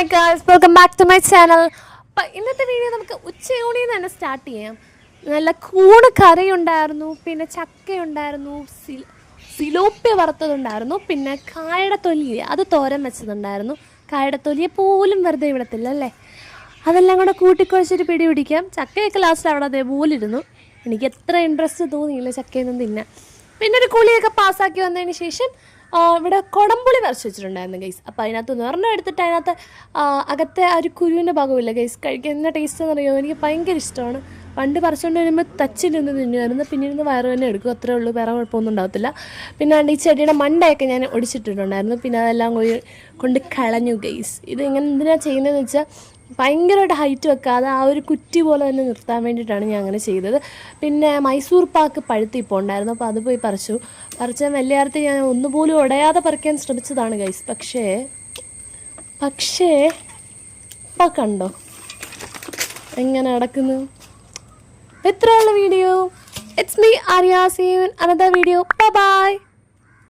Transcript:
Hi guys, welcome back to my channel. അപ്പം ഇന്നത്തെ video നമുക്ക് ഉച്ചയൂണിൽ നിന്ന് തന്നെ സ്റ്റാർട്ട് ചെയ്യാം. നല്ല കൂണ് കറിയുണ്ടായിരുന്നു, പിന്നെ ചക്കയുണ്ടായിരുന്നു, സിലോപ്യ വറുത്തതുണ്ടായിരുന്നു, പിന്നെ കായയുടെ തൊലി അത് തോരൻ വെച്ചതുണ്ടായിരുന്നു. കായയുടെ തൊലിയെ പോലും വെറുതെ വിടത്തില്ല അല്ലേ. അതെല്ലാം കൂടെ കൂട്ടിക്കുഴച്ചൊരു പിടി പിടിക്കാം. ചക്കയൊക്കെ ലാസ്റ്റ് അവിടെ അതേപോലെ ഇരുന്നു. എനിക്ക് എത്ര ഇൻട്രസ്റ്റ് തോന്നിയില്ല ചക്കയൊന്നും തിന്നാൻ. പിന്നെ ഒരു കുളിയൊക്കെ പാസ്സാക്കി വന്നതിന് ശേഷം ഇവിടെ കുടംപുളി പറിച്ച് വെച്ചിട്ടുണ്ടായിരുന്നു ഗൈസ്. അപ്പോൾ അതിനകത്ത് ഒരെണ്ണം എടുത്തിട്ട് അതിനകത്ത് അകത്തെ ആ ഒരു കുരുവിൻ്റെ ഭാഗമില്ല ഗൈസ്, കഴിക്കാൻ എന്നാ ടേസ്റ്റ് എന്നറിയോ, എനിക്ക് ഭയങ്കര ഇഷ്ടമാണ്. പണ്ട് പറിച്ചുകൊണ്ട് വരുമ്പോൾ തച്ചിരുന്ന് തിന്നുമായിരുന്നു, പിന്നെ ഇരുന്ന് വയറ് തന്നെ എടുക്കും, അത്രേ ഉള്ളൂ, വേറെ കുഴപ്പമൊന്നും ഉണ്ടാകത്തില്ല. പിന്നെ ഈ ചെടിയുടെ മണ്ടയൊക്കെ ഞാൻ ഒടിച്ചിട്ടിട്ടുണ്ടായിരുന്നു, പിന്നെ അതെല്ലാം കൊണ്ട് കളഞ്ഞു ഗൈസ്. ഇത് ഇങ്ങനെ എന്തിനാണ് ചെയ്യുന്നതെന്ന് വെച്ചാൽ ഭയങ്കരമായിട്ട് ഹൈറ്റ് വെക്കാതെ ആ ഒരു കുറ്റി പോലെ തന്നെ നിർത്താൻ വേണ്ടിയിട്ടാണ് ഞാൻ അങ്ങനെ ചെയ്തത്. പിന്നെ മൈസൂർ പാക്ക് പഴുത്തിപ്പോൾ ഉണ്ടായിരുന്നു, അപ്പോൾ അത് പോയി പറിച്ച വലിയാർത്തി ഞാൻ ഒന്നുപോലും ഉടയാതെ പറിക്കാൻ ശ്രമിച്ചതാണ് ഗൈസ്. പക്ഷേ ഇപ്പം കണ്ടോ എങ്ങനെ നടക്കുന്നു. ഇത്രയുള്ള video. It's me Arya. See you in another video. By.